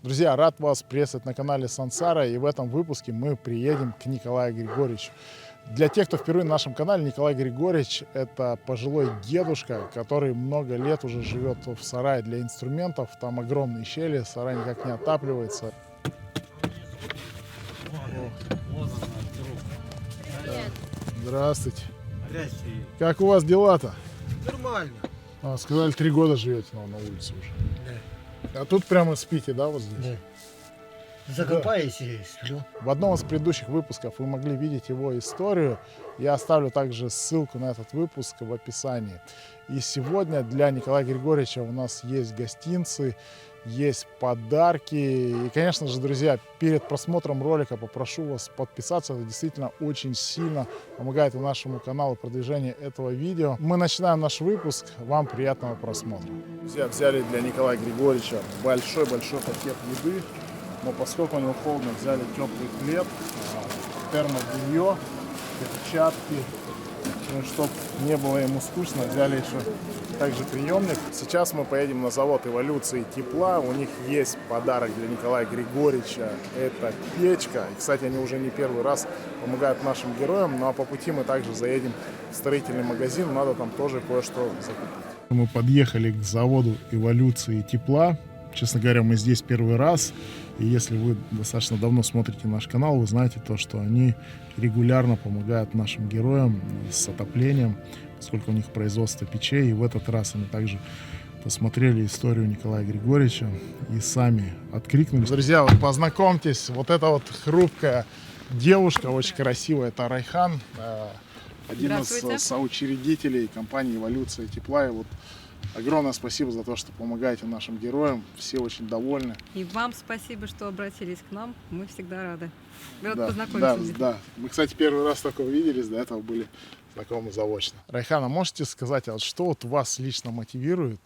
Друзья, рад вас приветствовать на канале Сансара, и в этом выпуске мы приедем к Николаю Григорьевичу. Для тех, кто впервые на нашем канале, Николай Григорьевич — это пожилой дедушка, который много лет уже живет в сарае для инструментов. Там огромные щели, сарай никак не отапливается. Вот он, наш друг. Здравствуйте. Здрасте. Как у вас дела-то? Нормально. Сказали, 3 года живете на улице уже. Да. А тут прямо спите, да, вот здесь? Да. Закопаюсь и сплю. В одном из предыдущих выпусков вы могли видеть его историю. Я оставлю также ссылку на этот выпуск в описании. И сегодня для Николая Григорьевича у нас есть гостинцы, есть подарки. И, конечно же, друзья, перед просмотром ролика попрошу вас подписаться. Это действительно очень сильно помогает и нашему каналу продвижению этого видео. Мы начинаем наш выпуск. Вам приятного просмотра. Друзья, взяли для Николая Григорьевича большой-большой пакет еды. Но поскольку у него холодно, взяли теплый плед, термобелье, перчатки. Ну, чтобы не было ему скучно, взяли еще также приемник. Сейчас мы поедем на завод эволюции тепла. У них есть подарок для Николая Григорьевича. Это печка. И, кстати, они уже не первый раз помогают нашим героям. Ну а по пути мы также заедем в строительный магазин. Надо там тоже кое-что закупить. Мы подъехали к заводу эволюции тепла. Честно говоря, мы здесь первый раз. И если вы достаточно давно смотрите наш канал, вы знаете то, что они регулярно помогают нашим героям с отоплением, поскольку у них производство печей. И в этот раз они также посмотрели историю Николая Григорьевича и сами откликнулись. Друзья, вот познакомьтесь, вот эта вот хрупкая девушка, очень красивая, это Райхан, один из соучредителей компании «Эволюция тепла». И вот огромное спасибо за то, что помогаете нашим героям. Все очень довольны. И вам спасибо, что обратились к нам. Мы всегда рады. Рад Да, познакомиться. да. Мы, кстати, первый раз только увиделись, до этого были знакомы заочно. Райхана, можете сказать, а вот что вот вас лично мотивирует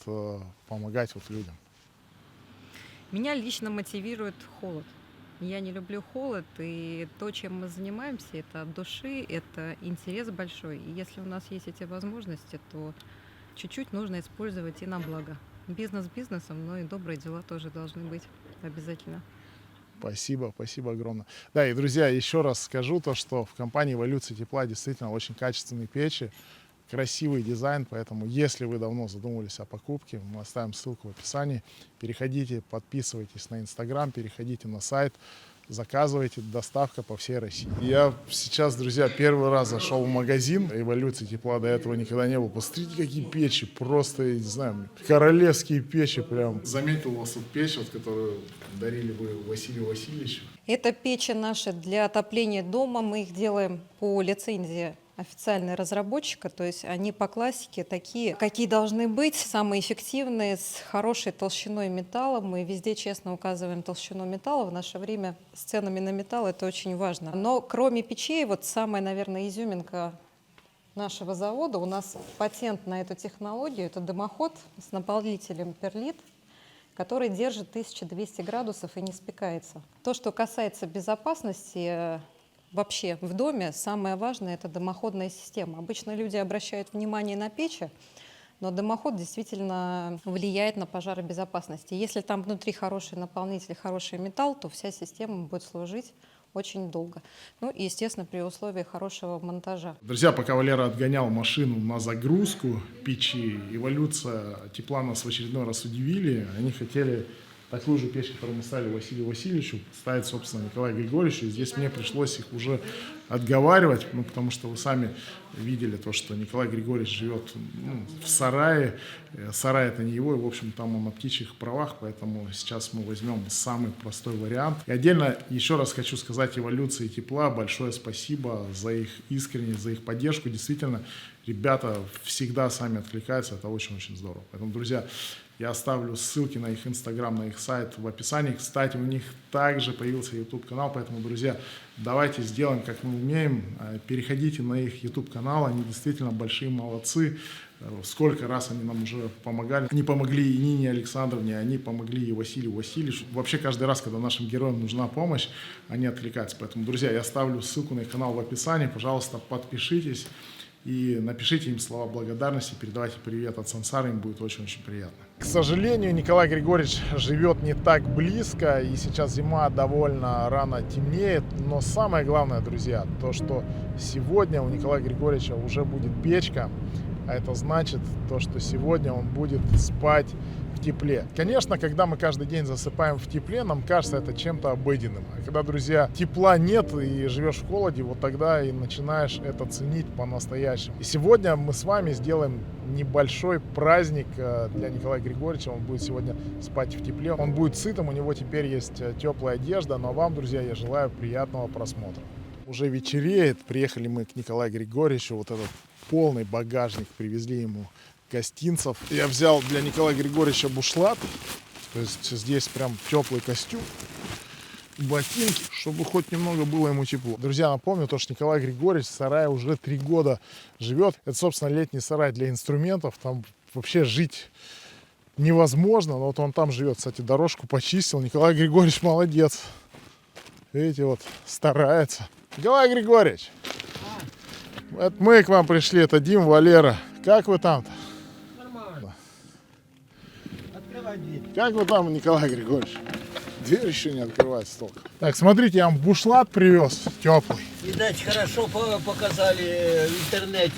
помогать вот людям? Меня лично мотивирует холод. Я не люблю холод, и то, чем мы занимаемся, это от души, это интерес большой. И если у нас есть эти возможности, то чуть-чуть нужно использовать и на благо. Бизнес бизнесом, но и добрые дела тоже должны быть обязательно. Спасибо огромное. Да, и, друзья, еще раз скажу то, что в компании «Эволюция тепла» действительно очень качественные печи, красивый дизайн, поэтому если вы давно задумывались о покупке, мы оставим ссылку в описании. Переходите, подписывайтесь на Инстаграм, переходите на сайт, заказывайте, доставка по всей России. Я сейчас, друзья, первый раз зашел в магазин «Эволюции тепла», до этого никогда не был. Посмотрите, какие печи, просто, я не знаю, королевские печи прям. Заметил у вас тут печь, вот, которую дарили вы Василию Васильевичу. Это печи наши для отопления дома. Мы их делаем по лицензии официального разработчика, то есть они по классике такие, какие должны быть, самые эффективные, с хорошей толщиной металла. Мы везде честно указываем толщину металла. В наше время с ценами на металл это очень важно. Но кроме печей, вот самая, наверное, изюминка нашего завода, у нас патент на эту технологию, это дымоход с наполнителем перлит, который держит 1200 градусов и не спекается. То, что касается безопасности, вообще в доме самое важное — это дымоходная система. Обычно люди обращают внимание на печи, но дымоход действительно влияет на пожаробезопасность. И если там внутри хороший наполнитель, хороший металл, то вся система будет служить очень долго. Ну и, естественно, при условии хорошего монтажа. Друзья, пока Валера отгонял машину на загрузку печи, «Эволюция тепла» нас в очередной раз удивили. Они хотели такую же печь, которую мы ставили Василию Васильевичу, ставить, собственно, Николаю Григорьевичу. И здесь мне пришлось их уже отговаривать, потому что вы сами видели то, что Николай Григорьевич живет в сарае. Сарай — это не его, и, в общем, там он на птичьих правах, поэтому сейчас мы возьмем самый простой вариант. И отдельно еще раз хочу сказать «Эволюции тепла» большое спасибо за их искренность, за их поддержку. Действительно, ребята всегда сами откликаются, это очень-очень здорово. Поэтому, друзья, я оставлю ссылки на их Инстаграм, на их сайт в описании. Кстати, у них также появился YouTube-канал, поэтому, друзья, давайте сделаем, как мы умеем. Переходите на их YouTube-канал, они действительно большие молодцы. Сколько раз они нам уже помогали. Они помогли и Нине Александровне, они помогли и Василию Васильевичу. Вообще, каждый раз, когда нашим героям нужна помощь, они откликаются. Поэтому, друзья, я оставлю ссылку на их канал в описании. Пожалуйста, подпишитесь. И напишите им слова благодарности, передавайте привет от Сансары, им будет очень-очень приятно. К сожалению, Николай Григорьевич живет не так близко, и сейчас зима довольно рано темнеет. Но самое главное, друзья, то, что сегодня у Николая Григорьевича уже будет печка, а это значит то, что сегодня он будет спать в тепле. Конечно, когда мы каждый день засыпаем в тепле, нам кажется это чем-то обыденным. А когда, друзья, тепла нет и живешь в холоде, вот тогда и начинаешь это ценить по-настоящему. И сегодня мы с вами сделаем небольшой праздник для Николая Григорьевича. Он будет сегодня спать в тепле. Он будет сытым, у него теперь есть теплая одежда. Но вам, друзья, я желаю приятного просмотра. Уже вечереет, приехали мы к Николаю Григорьевичу. Вот этот полный багажник привезли ему гостинцев. Я взял для Николая Григорьевича бушлат. То есть здесь прям теплый костюм, ботинки, чтобы хоть немного было ему тепло. Друзья, напомню, то, что Николай Григорьевич в сарае уже 3 года живет. Это, собственно, летний сарай для инструментов. Там вообще жить невозможно. Но вот он там живет. Кстати, дорожку почистил. Николай Григорьевич молодец. Видите, вот старается. Николай Григорьевич, это мы к вам пришли. Это Дим, Валера. Как вы там-то? Нормально. Открывай дверь. Как вы там, Николай Григорьевич? Дверь еще не открывается толком. Так, смотрите, я вам бушлат привез теплый. Видать, хорошо показали в интернете.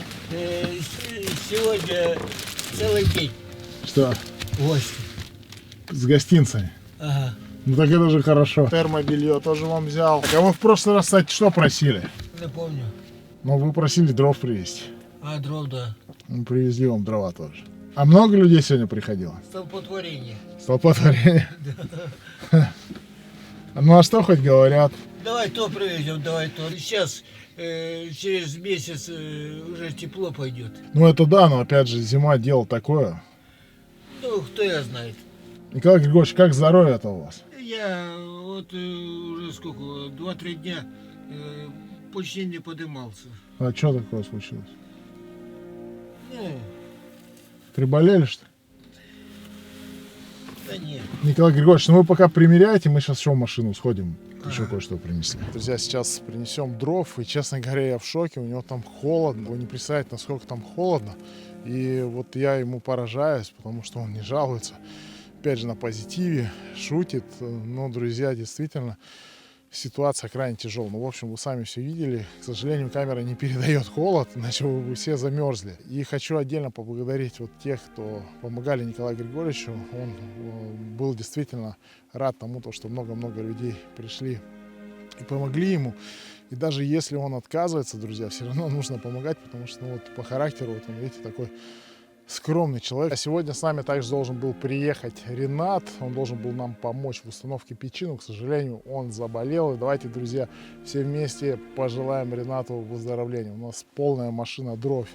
Сегодня целый день Что? гости. С гостинцами. Ага. Ну так это же хорошо. Термобелье тоже вам взял. Так, а вы в прошлый раз, кстати, что просили? Не помню. Ну, вы просили дров привезти. А, дров, да. Мы привезли вам дрова тоже. А много людей сегодня приходило? Столпотворение. Столпотворение. Ну а что хоть говорят? Давай то привезем, давай то. Сейчас, через месяц уже тепло пойдет. Ну это да, но опять же зима дело такое. Ну, кто я знает. Николай Григорьевич, как здоровье-то у вас? Я вот уже сколько, 2-3 дня почти не поднимался. А что такое случилось? Ну, Приболели, что ли? да нет. Николай Григорьевич, ну вы пока примеряйте, мы сейчас еще в машину сходим, еще кое-что принесли. Друзья, сейчас принесем дров, и, честно говоря, я в шоке, у него там холодно, вы не представляете, насколько там холодно. И вот я ему поражаюсь, потому что он не жалуется, опять же, на позитиве, шутит. Но, друзья, действительно, ситуация крайне тяжелая. Ну, в общем, вы сами все видели. К сожалению, камера не передает холод, иначе вы бы все замерзли. И хочу отдельно поблагодарить вот тех, кто помогали Николаю Григорьевичу. Он был действительно рад тому, что много-много людей пришли и помогли ему. И даже если он отказывается, друзья, все равно нужно помогать, потому что, ну, вот по характеру, вот он, видите, такой скромный человек. А сегодня с нами также должен был приехать Ренат. Он должен был нам помочь в установке печи, но, к сожалению, он заболел. И давайте, друзья, все вместе пожелаем Ренату выздоровления. У нас полная машина дров.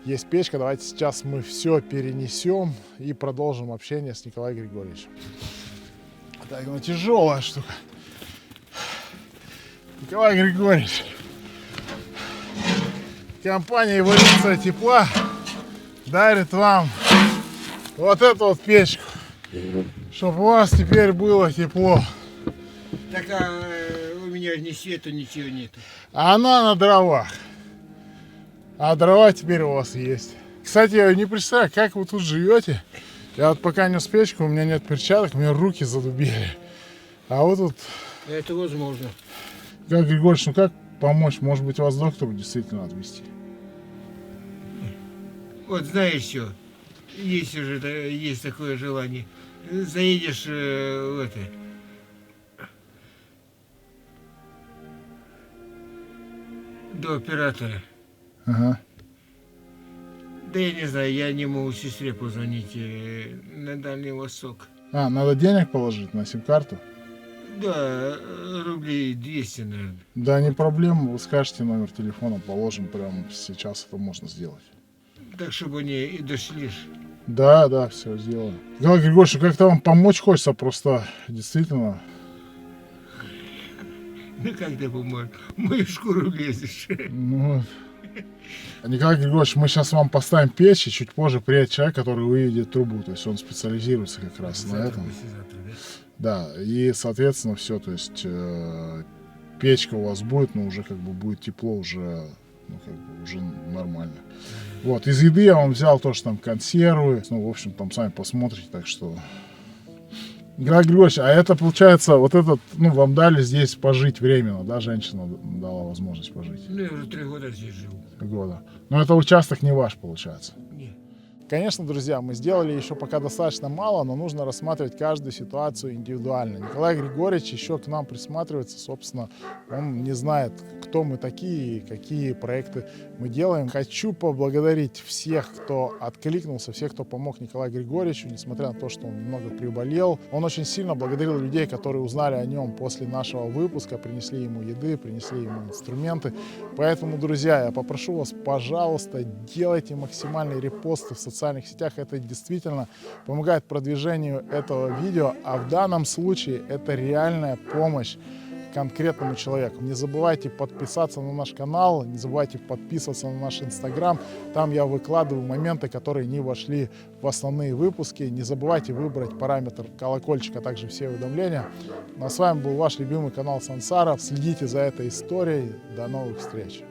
Есть печка. Давайте сейчас мы все перенесем и продолжим общение с Николаем Григорьевичем. Так, ну тяжелая штука. Николай Григорьевич, компания «Эволюция тепла» дарит вам вот эту вот печку, чтобы у вас теперь было тепло. Так, у меня ни света, ничего нету. А она на дровах. А дрова теперь у вас есть. Кстати, я не представляю, как вы тут живете. Я вот пока нес печку, у меня нет перчаток, у меня руки задубели. А вот тут... Это возможно. Как, Григорьевич, ну как помочь? Может быть, вас к доктору действительно отвезти? Вот знаешь что, есть уже, есть такое желание. Заедешь в это, до оператора. Ага. Да я не знаю, я не могу сестре позвонить на Дальний Восток. А, надо денег положить на сим-карту? Да, рублей 200, наверное. Да, не проблема, вы скажете номер телефона, положим прямо сейчас, это можно сделать. Так, чтобы они и дошли. Да, да, все сделаем. Николай Григорьевич, ну как-то вам помочь хочется просто, действительно. Ну как ты поможешь? В мою шкуру лезешь. Ну, вот. Николай Григорьевич, мы сейчас вам поставим печь, и чуть позже приедет человек, который выведет трубу, то есть он специализируется как раз на этом. Послезавтра, да? Да, и, соответственно, все, то есть печка у вас будет, но уже как бы будет тепло уже ну, как бы уже нормально. Вот, из еды я вам взял тоже там консервы, ну, в общем, там сами посмотрите, так что... Николай Григорьевич, а это получается, вот этот, ну, вам дали здесь пожить временно, да, женщина дала возможность пожить? Ну, я уже 3 года здесь живу. 3 года. Но это участок не ваш, получается? Нет. Конечно, друзья, мы сделали еще пока достаточно мало, но нужно рассматривать каждую ситуацию индивидуально. Николай Григорьевич еще к нам присматривается, собственно, он не знает, кто мы такие и какие проекты мы делаем. Хочу поблагодарить всех, кто откликнулся, всех, кто помог Николаю Григорьевичу, несмотря на то, что он немного приболел. Он очень сильно благодарил людей, которые узнали о нем после нашего выпуска, принесли ему еды, принесли ему инструменты. Поэтому, друзья, я попрошу вас, пожалуйста, делайте максимальные репосты в социальных сетях. Это действительно помогает продвижению этого видео, а в данном случае это реальная помощь конкретному человеку. Не забывайте подписаться на наш канал, не забывайте подписываться на наш Инстаграм. Там я выкладываю моменты, которые не вошли в основные выпуски. Не забывайте выбрать параметр колокольчика, а также все уведомления. Ну, а с вами был ваш любимый канал Сансара. Следите за этой историей. До новых встреч!